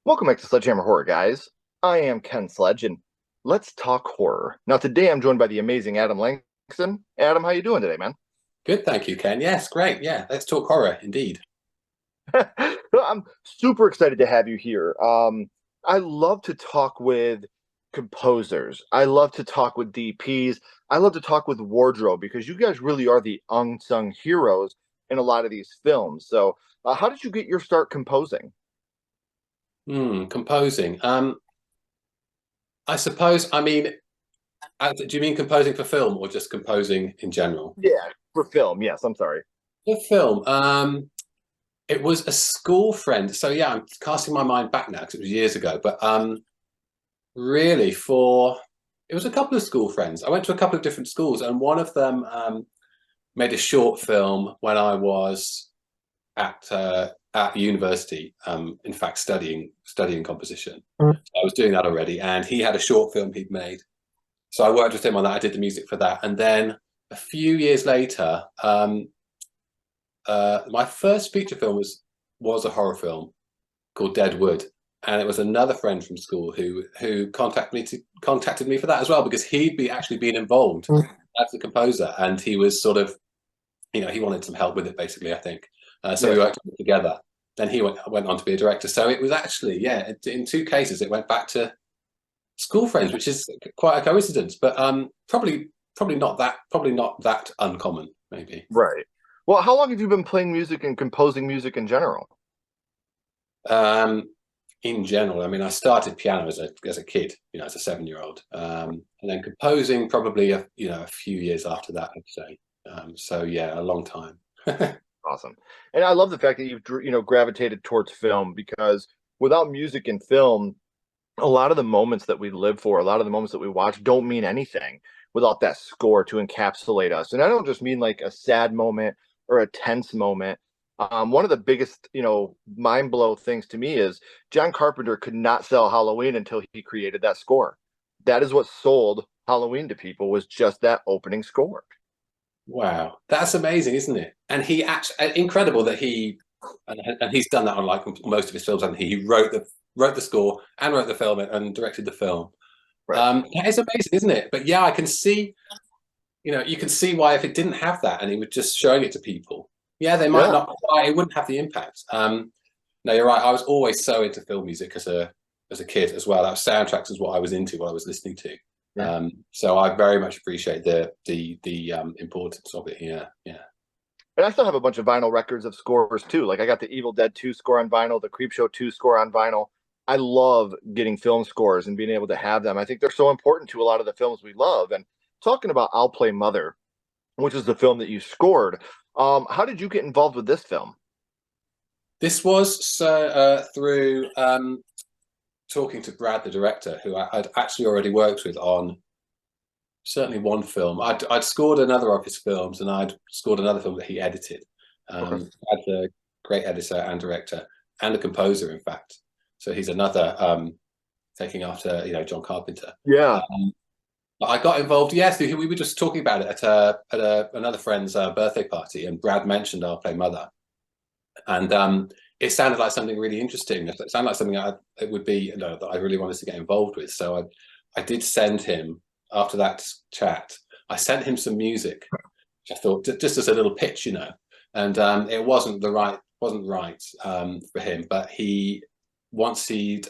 Welcome back to Sledgehammer Horror, guys. I am Ken Sledge, and let's talk horror. Now, today I'm joined by the amazing Adam Langston. Adam, how you doing today, man? Good, thank you, Ken. Yes, great. Yeah, let's talk horror, indeed. Well, I'm super excited to have you here. I love to talk with composers. I love to talk with DPs. I love to talk with wardrobe because you guys really are the unsung heroes in a lot of these films. So, how did you get your start composing? Composing. I suppose, do you mean composing for film or just composing in general? Yeah, for film. Yes, I'm sorry. For film, it was a school friend. So yeah, I'm casting my mind back now because it was years ago. But really, it was a couple of school friends. I went to a couple of different schools, and one of them made a short film when I was at university, in fact, studying composition. I was doing that already, and he had a short film he'd made. So I worked with him on that. I did the music for that, and then a few years later, my first feature film was a horror film called Dead Wood, and it was another friend from school who contacted me for that as well because actually been involved as the composer, and he was sort of, he wanted some help with it basically, I think. So we worked together. Then he went on to be a director. So it was actually, yeah, in two cases, it went back to school friends, which is quite a coincidence, but probably not that uncommon, maybe. Right. Well, how long have you been playing music and composing music in general? In general, I started piano as a kid, as a 7-year-old, and then composing probably a few years after that, I'd say. So yeah, a long time. Awesome. And I love the fact that you've gravitated towards film because without music and film, a lot of the moments that we live for, a lot of the moments that we watch don't mean anything without that score to encapsulate us. And I don't just mean like a sad moment or a tense moment. One of the biggest, mind blow things to me is John Carpenter could not sell Halloween until he created that score. That is what sold Halloween to people was just that opening score. Wow, that's amazing, isn't it? And he actually incredible that and he's done that on like most of his films. And he wrote the score and wrote the film and directed the film. Right. That is amazing, isn't it? But yeah, I can see, you can see why if it didn't have that and he was just showing it to people, yeah, they might Yeah. not. It wouldn't have the impact. No, you're right. I was always so into film music as a kid as well. That was soundtracks is what I was into, what I was listening to. Yeah. So I very much appreciate the importance of it. Yeah, yeah. And I still have a bunch of vinyl records of scores too. Like I got the Evil Dead 2 score on vinyl, the Creepshow 2 score on vinyl. I love getting film scores and being able to have them. I think they're so important to a lot of the films we love. And talking about I'll Play Mother, which is the film that you scored, how did you get involved with this film? This was through talking to Brad, the director, who I'd actually already worked with on certainly one film. I'd scored another of his films, and I'd scored another film that he edited. Okay. Brad's a great editor and director, and a composer, in fact. So he's another taking after John Carpenter. Yeah. But I got involved. Yes, we were just talking about it at another friend's birthday party, and Brad mentioned I'll Play Mother, and it sounded like something really interesting. It sounded like something it would be that I really wanted to get involved with. So I did send him after that chat. I sent him some music, which I thought just as a little pitch, and it wasn't right for him. But once he'd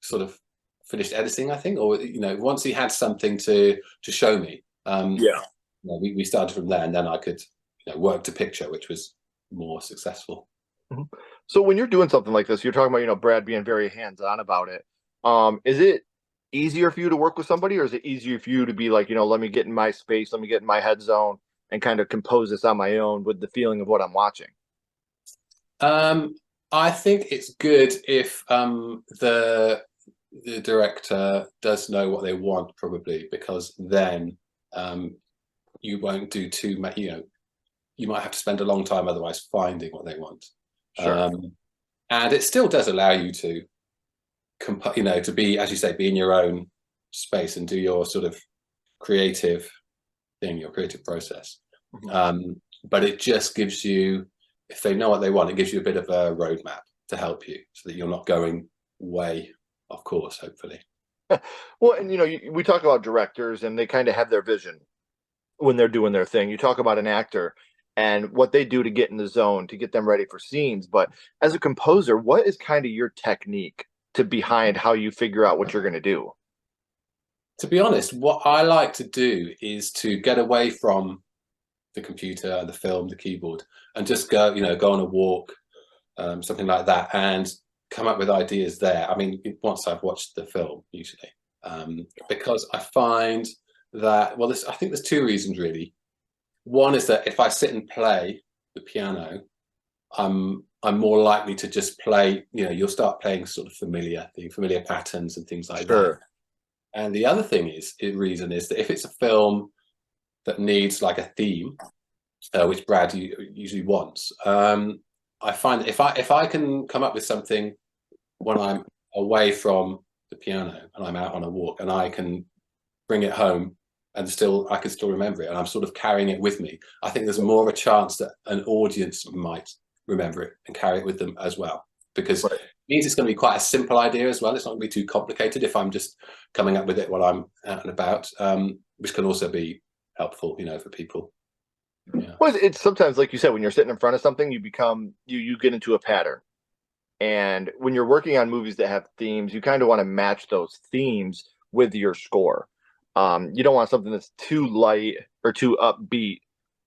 sort of finished editing, I think, or once he had something to show me, Yeah. we started from there, and then I could work to picture, which was more successful. Mhm. So when you're doing something like this, you're talking about, Brad being very hands-on about it. Is it easier for you to work with somebody, or is it easier for you to be like, let me get in my space, let me get in my head zone and kind of compose this on my own with the feeling of what I'm watching? I think it's good if the director does know what they want, probably, because then you won't do too much. You might have to spend a long time otherwise finding what they want. Sure. And it still does allow you to, to be, as you say, be in your own space and do your sort of creative thing, your creative process. Mhm. But it just gives you if they know what they want, it gives you a bit of a roadmap to help you so that you're not going way off course, hopefully. Well, and we talk about directors and they kind of have their vision when they're doing their thing. You talk about an actor and what they do to get in the zone, to get them ready for scenes. But as a composer, what is kind of your technique to behind how you figure out what you're going to do? To be honest, what I like to do is to get away from the computer, the film, the keyboard, and just go, go on a walk, something like that, and come up with ideas there. I mean, once I've watched the film, usually, because I find that, well, I think there's two reasons really. One is that if I sit and play the piano, I'm more likely to just play. You'll start playing sort of familiar patterns and things like that. Sure. And the other reason is that if it's a film that needs like a theme, which Brad usually wants, I find that if I can come up with something when I'm away from the piano and I'm out on a walk, and I can bring it home and I can still remember it, and I'm sort of carrying it with me, I think there's more of a chance that an audience might remember it and carry it with them as well, because Right. it means it's going to be quite a simple idea as well. It's not going to be too complicated if I'm just coming up with it while I'm out and about, which can also be helpful, for people. Yeah. Well, it's sometimes, like you said, when you're sitting in front of something, you get into a pattern. And when you're working on movies that have themes, you kind of want to match those themes with your score. You don't want something that's too light or too upbeat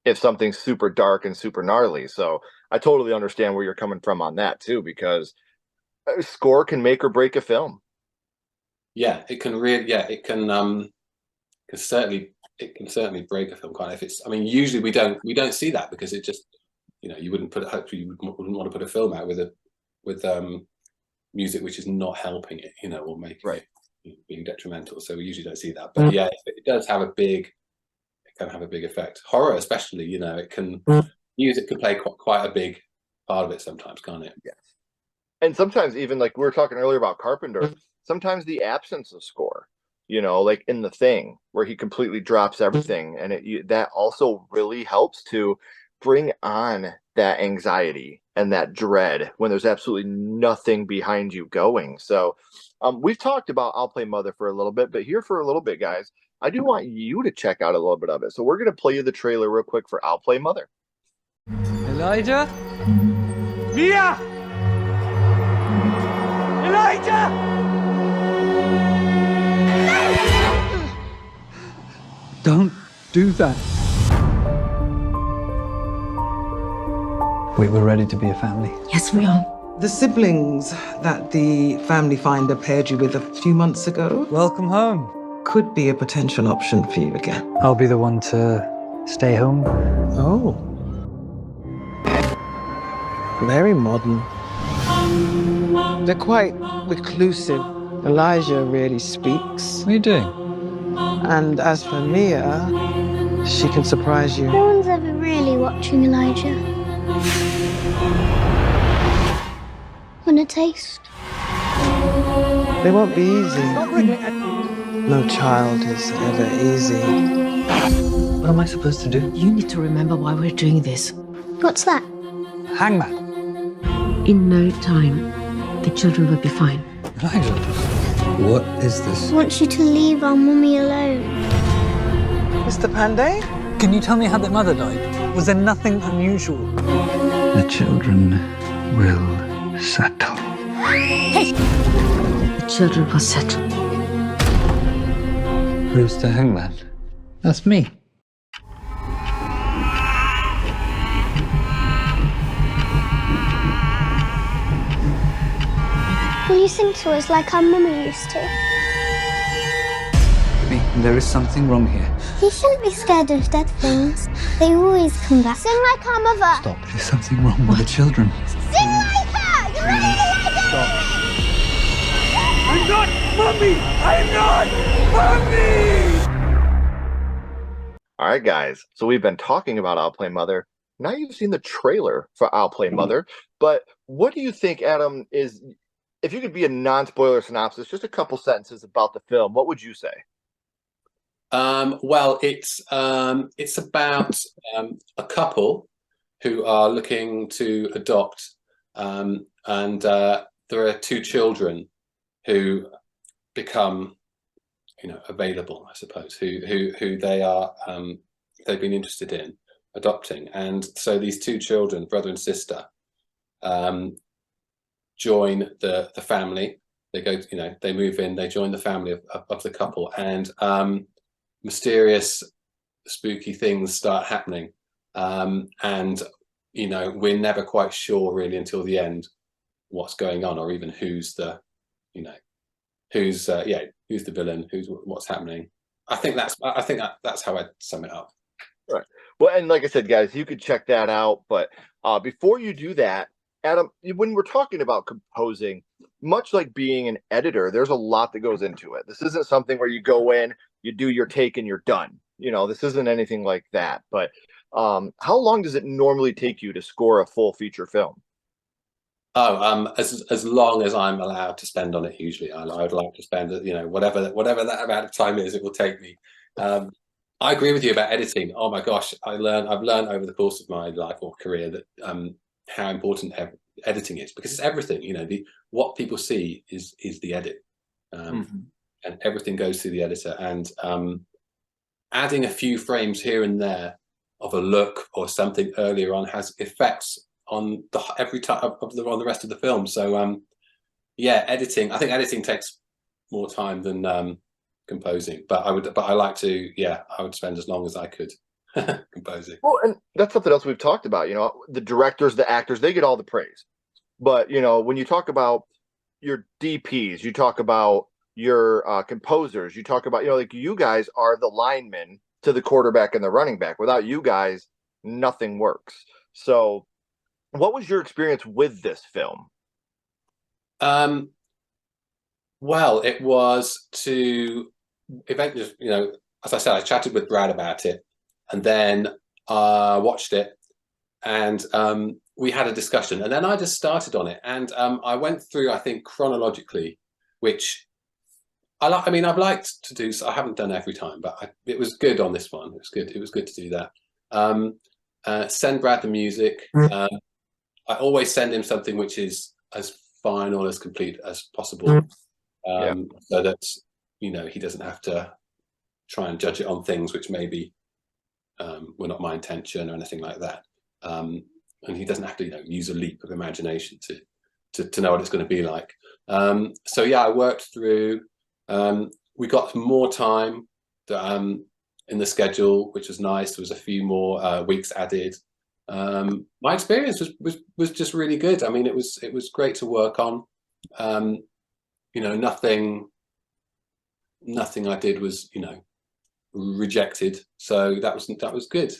if something's super dark and super gnarly. So I totally understand where you're coming from on that too, because a score can make or break a film. Yeah, it can really. Yeah, it can certainly break a film. If it's, I mean, usually we don't see that because it just, you wouldn't hopefully you wouldn't want to put a film out with music which is not helping it, or making Right. it being detrimental. So we usually don't see that. But yeah, it does have it can have a big effect. Horror, especially, music can play quite a big part of it sometimes, can't it? Yes. And sometimes even like we were talking earlier about Carpenter, sometimes the absence of score, like in The Thing, where he completely drops everything, and that also really helps to bring on that anxiety and that dread when there's absolutely nothing behind you going. So, we've talked about I'll Play Mother for a little bit, but here for a little bit, guys, I do want you to check out a little bit of it. So we're gonna play you the trailer real quick for I'll Play Mother. Elijah? Mia! Elijah! Don't do that. We were ready to be a family. Yes, we are. The siblings that the family finder paired you with a few months ago Welcome home. could be a potential option for you again. I'll be the one to stay home. Oh. Very modern. They're quite reclusive. Elijah really speaks. What are you doing? And as for Mia, she can surprise you. No one's ever really watching Elijah. Want a taste? They won't be easy. No child is ever easy. What am I supposed to do? You need to remember why we're doing this. What's that? Hangman. In no time, the children will be fine. Elijah. What is this? I want you to leave our mummy alone. Mr. Pandey? Can you tell me how their mother died? Was there nothing unusual? The children will settle. The children will settle. Who's the hangman? That's me. Will you sing to us like our mummy used to? There is something wrong here. You shouldn't be scared of dead things. They always come back. Sing like our mother. Stop. There's something wrong with the children. Sing like her. You really like her. I'm not Mummy! I'm not Mummy! All right, guys. So we've been talking about I'll Play Mother. Now you've seen the trailer for I'll Play Mother. But what do you think, Adam, is, if you could be a non-spoiler synopsis, just a couple sentences about the film, what would you say? Well, it's about a couple who are looking to adopt, and there are two children who become, available, I suppose, who they are, they've been interested in adopting. And so these two children, brother and sister, join the family. They go, they move in, they join the family of the couple, and mysterious, spooky things start happening. And we're never quite sure really until the end what's going on, or even who's the who's the villain, what's happening. I think that's how I'd sum it up. Right. Well, and like I said, guys, you could check that out. But before you do that, Adam, when we're talking about composing, much like being an editor, there's a lot that goes into it. This isn't something where you go in, you do your take, and you're done. This isn't anything like that. But how long does it normally take you to score a full feature film? As long as I'm allowed to spend on it. Usually, I would like to spend, whatever that amount of time is, it will take me. I agree with you about editing. Oh my gosh, I've learned over the course of my life or career that how important editing is, because it's everything. What people see is the edit, and everything goes through the editor. And adding a few frames here and there of a look or something earlier on has effects on every time on the rest of the film. So editing. I think editing takes more time than composing, but I like to. I would spend as long as I could composing. Well, and that's something else we've talked about. The directors, the actors, they get all the praise. But when you talk about your DPs, you talk about your composers, you talk about like you guys are the linemen to the quarterback and the running back. Without you guys, nothing works. So what was your experience with this film? Well, it was to eventually, as I said, I chatted with Brad about it, and then watched it, and we had a discussion, and then I just started on it, and I went through, I think, chronologically, which I like. I mean, I've liked to do. So I haven't done every time, but it was good on this one. It was good. It was good to do that. Send Brad the music. I always send him something which is as final, as complete as possible, so that he doesn't have to try and judge it on things which maybe were not my intention or anything like that. And he doesn't have to use a leap of imagination to know what it's going to be like. So I worked through. We got more time in the schedule, which was nice. There was a few more weeks added. My experience was just really good. I mean, it was great to work on. Nothing I did was rejected. So that was good.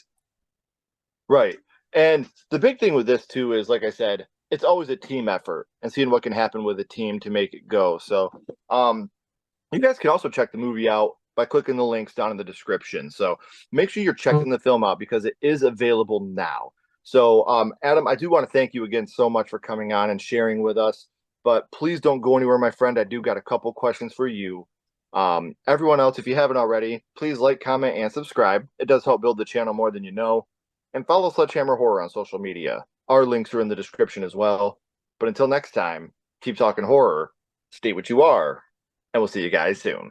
Right. And the big thing with this too is, like I said, it's always a team effort and seeing what can happen with a team to make it go. So you guys can also check the movie out by clicking the links down in the description. So make sure you're checking the film out because it is available now. So Adam, I do want to thank you again so much for coming on and sharing with us. But please don't go anywhere, my friend. I do got a couple questions for you. Everyone else, if you haven't already, please like, comment, and subscribe. It does help build the channel more than you know. And follow Sledgehammer Horror on social media. Our links are in the description as well. But until next time, keep talking horror, stay what you are, and we'll see you guys soon.